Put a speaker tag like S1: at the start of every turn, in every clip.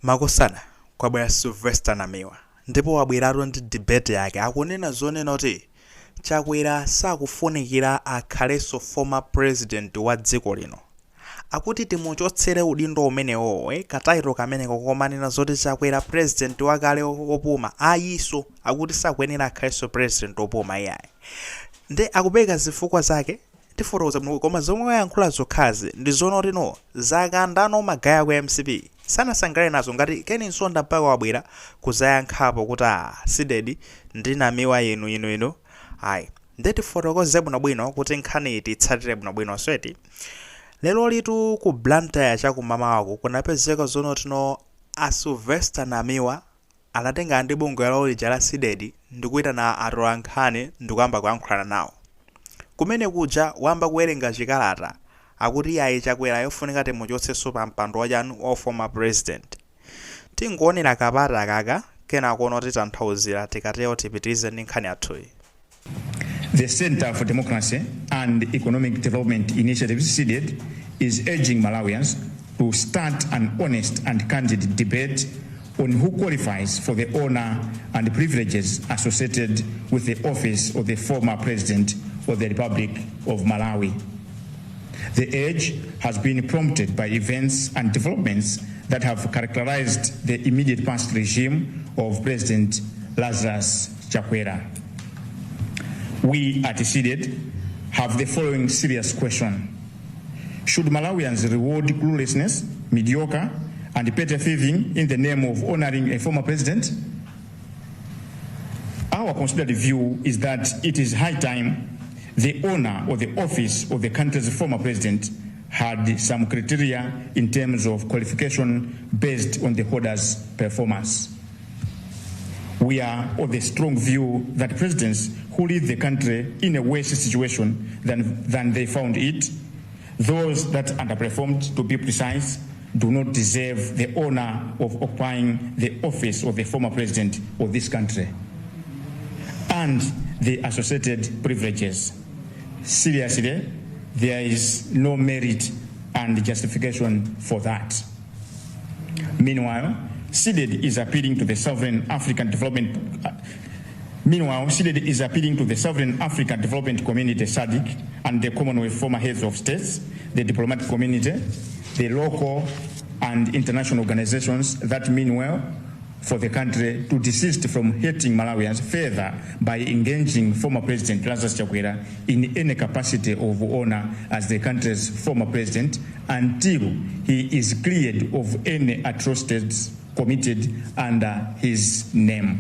S1: Makosana kwabwera Sylvester Namiwa ndipo wabweratu ndi debate yake akunena zonena kuti Chakwera sakufunikira akhalenso former president wa dziko lino. Akuti timuchotsere udindo umenewo katairo kameneko komanena zoti Chakwera president wakale opuma ayiso akuti sakuyenera akhalenso president opuma iyayi. Nde akupeka zifukwa zake tifotokoza bwino koma zomwe yayankhula zokhazi ndi zonoti no zakandano magaya kwa MCP sanasangale nazo ngati Ken Nsonda mpaka wabwera kuzayankhapo kuti sidedi ndi Namiwa inu ayi ndeti fotokoze bwino kuti nkhani iti itsatire bwino sweti lero litu ku Blantyre chakumama wako kunapezeka zonoti no Sylvester Namiwa anatenga ndi bungwe lawo lija la sidedi ndikuitana atolankhani ndikuyamba kuyankhulana nawo kumene kuja wamba kuwerenga chikalata akuti ayi Chakwera yofunika timuchotsenso pa mpando wachanu wa former president. Tingoonera kapata kaka kena kuona kuti tanthauzira tikatero tipitize ndi nkhani yathuyi.
S2: The Center for Democracy and Economic Development Initiative CDED is urging Malawians to start an honest and candid debate on who qualifies for the honor and privileges associated with the office of the former president of the Republic of Malawi. The urge has been prompted by events and developments that have characterized the immediate past regime of President Lazarus Chakwera. We at CDED have the following serious question. Should Malawians reward cluelessness, mediocre, and petty thieving in the name of honoring a former president? Our considered view is that it is high time the owner of the office of the country's former president had some criteria in terms of qualification based on the holder's performance. We are of the strong view that presidents who lead the country in a worse situation than they found it, those that underperformed, to be precise, do not deserve the honor of occupying the office of the former president of this country and the associated privileges. Seriously, there is no merit and justification for that. Meanwhile, CDED is appealing to the Sovereign African Development Community (SADC) and the Commonwealth former heads of states, the diplomatic community, the local and international organizations that mean well for the country to desist from hating Malawians further by engaging former President Lazarus Chakwera in any capacity of honor as the country's former president until he is cleared of any atrocities committed under his name.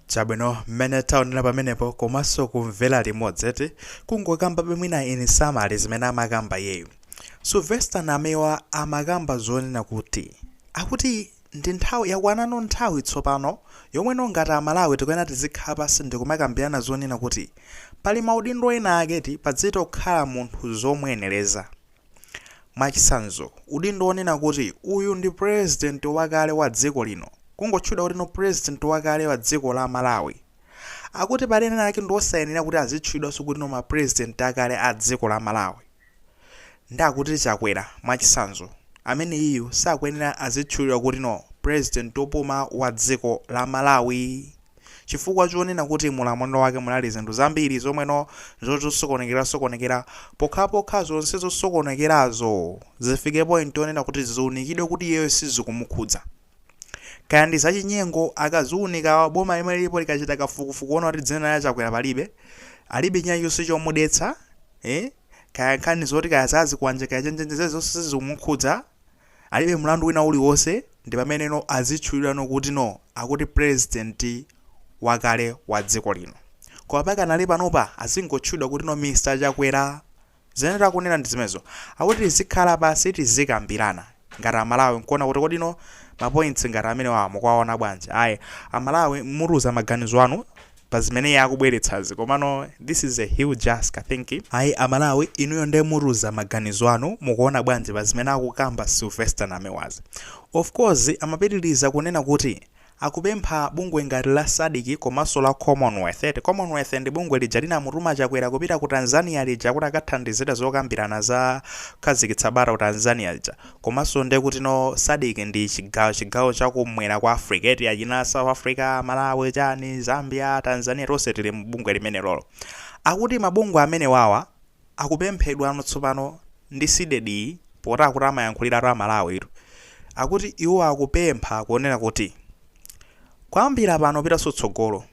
S1: Chabwino mmene taonera pamenepo komanso kumvera limodzi kungokamba bwino ini samali zimene amakamba yeyu. Sylvester Namiwa amakamba zonena kuti akuti ndi nthawi yakwanano nthawi tsopano yomwe ngati Amalawi tikuyena tizikhala pasi ndikumakambirana zonena kuti pali maudindo ena aketi padzito kukhala munthu zomwenereza. Mwachitsanzo udindo onena kuti uyu ndi president wakale wa dziko lino kungotchula kuti no president wakale wa dziko la Malawi. Akuti pali ena ake ndiosayenera kuti azitchulidwanso kuti no ma president akale a dziko la Malawi. Ndakuti Chakwera mwachitsanzo amene iyo sakuyenera azitchulidwa kuti no president opuma wa dziko la Malawi chifukwa chonena kuti mulamulo wake munali zinthu zambiri zomwe no zosokonekera pokhapokha zonse zosokonekerazo zifike point onena kuti ziunikidwe kuti iyeyo sizikumukhudza. Kaya ndi zachinyengo akaziunika boma imene lipo likachita kafukufuku kuona kuti dzina la Chakwera alibe nyayonse chomudetsa kaya nkhani zoti kaya zazikuwanjeka chenjenje zonse zikumukhudza alibe mlandu wina uliwonse ndi pamene no azitchulidwa kuti no akuti president wakale wa dziko lino. Koma pakanali panopa azingotchulidwa kuti no Mr. Chakwera zenera kunena ndi zimenezo akuti tizikhala pasi tizikambirana ngati Amalawi nkuona kuti kodi no mapoints ngati amene mukwaona bwanji. Ayi Amalawi muruza maganizo anu pa zimene yakubweretsazi komano this is a huge ask I think. Ayi Amalawi inuyo ndiye muruza maganizo anu mukuona bwanji pa zimene akukamba Sylvester Namiwa. Of course amapitiriza kunena kuti akupempha bungwe ngati la SADC komanso la Commonwealth. Commonwealth ndi bungwe lija linamutuma Chakwera kupita ku Tanzania lija kuti akathandizira zokambirana za kukhazikitsa bata ku Tanzania lija, komanso ndi kuti no SADC ndi chigawo chakumwera kwa Africa yachina South Africa, Malawi, chani, Zambia, Tanzania, tonse tili mbungwe limene lolo. Akuti mabungwe amene wawa akupemphedwa tsopano ndi CDD poti akuti amayankhulira a Malawi. Akuti iwo akupempha kuonera kuti kwambira pano pita sotsogolo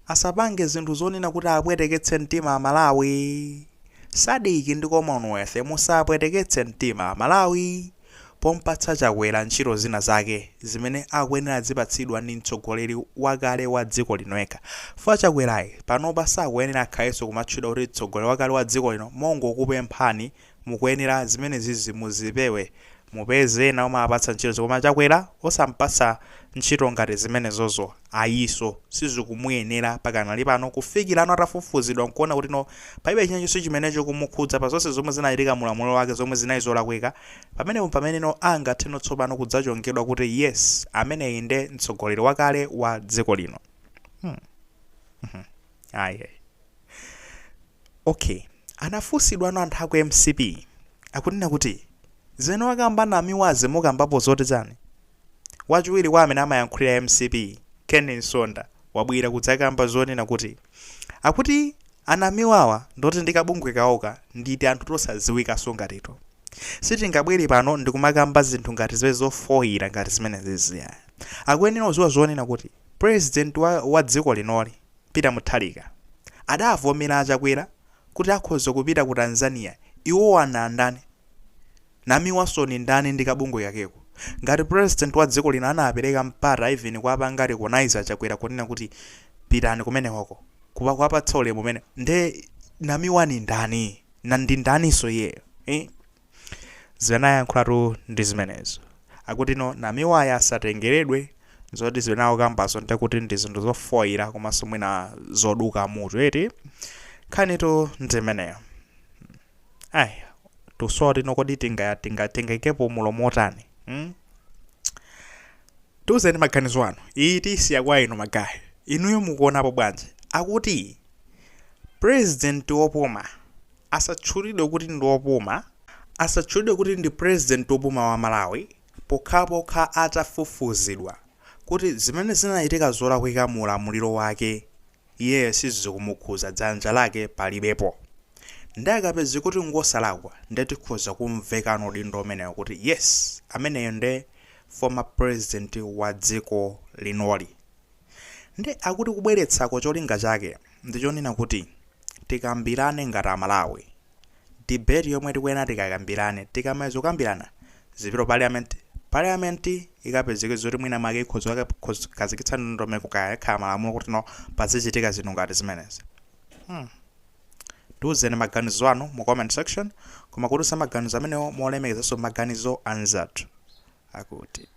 S1: asapange zinthu zonena kuti apweteketse mtima Malawi. SADC ndi Commonwealth musapweteketse mtima Malawi pompatsa Chakwera ntchito zina zake zimene akuyenera zipatsidwa ndi mtsogoleri wakale wa dziko linoeka. Fa Chakwerayi panopa sakuyenera akhalenso kumatchedwa kuti mtsogoleri wakale wa dziko lino. Mongokupemphani mukuyenera zimene zizi muzipewe mupeze ena omapatsa ntchito zokoma Chakwera osampatsa ntchito ngati zimene zozo ayiso sizikumuyenera pakanali pano kufikira ano atafufuzidwa nkuona kuti no palibe chinachonse chimenecho kumukhudza pa zonse zomwe zinachitika mulamulo wake zomwe zinali zolakwika. Pamene no angathe tsopano kudzachongedwa kuti yes ameneyi nde mtsogoleri wakale wa dziko lino. Okay, anafunsidwa ano anthu aku MCP akunena kuti zeno wakamba namiwaze mukambapo zoti chani. Wachiwiri kwa amene amayankhulira MCP Ken Nsonda wabwera kudzakamba zonena kuti akuti anamiwawa ndoti ndikabungwe kaoka nditi anthu tosadziwika songatito. Sitingabwere pano ndikumakamba zinthu ngati ziwe zofoyira ngati zimene ziziya. Akuyenera uziwa zonena kuti president wa dziko linoli Peter Mutharika adavomera Chakwera kuti akhoza kupita ku Tanzania. Iwo anandani namiwaso ni ndani ndikabungwe kakeko. Ngati president wa dziko lino anapereka mpata even kwa apangati recognize Chakwera kunena kuti pitani kumene hoko kupa kwapatsa ulemu umene nde namiwa ni ndani na ndi ndaniso iyeyo. Zinayankhulatu ndi zimenezo. Akuti no namiwaya asatengeredwe zoti ziwenawo kambazo ndikuti ndi zinthu zofoyira komanso mwina zoduka mutu eti khanito ndimeneyo. Tusoti nokodi tingaikepo mulomo otani. Tuzeni maganizo anu itisiya kwa inu magayi inuyo mukuonapo bwanji. Akuti president wopuma asatchulidwe kuti ndi wopuma, asatchulidwe kuti ndi president wopuma wa Malawi pokhapokha atafufuzidwa kuti zimene zinachitika zolakwika mu ulamuliro wake iye sizikumukhudza dzanja lake palibepo. Ndakapeza kuti ngosalakwa ndetikhoza kumvekano udindo umeneyo kuti yes ameneyo nde former president wa dziko linoli. Nde akuti kubweretsako cholinga chake ndichonena kuti tikambirane ngati Malawi. Debate yomwe tikuyenera tikakambirane tikamayizo kukambirana zipiro parliament ikapezeke zoti mwina make ikhoza kazikitsa ndondomeko kaya malamulo kuti no pazichitika zinthu ngati zimenezi. Tuzeni maganizo anu mu comment section koma kuti samaganizo amenewo molemekezanso maganizo anzathu akuti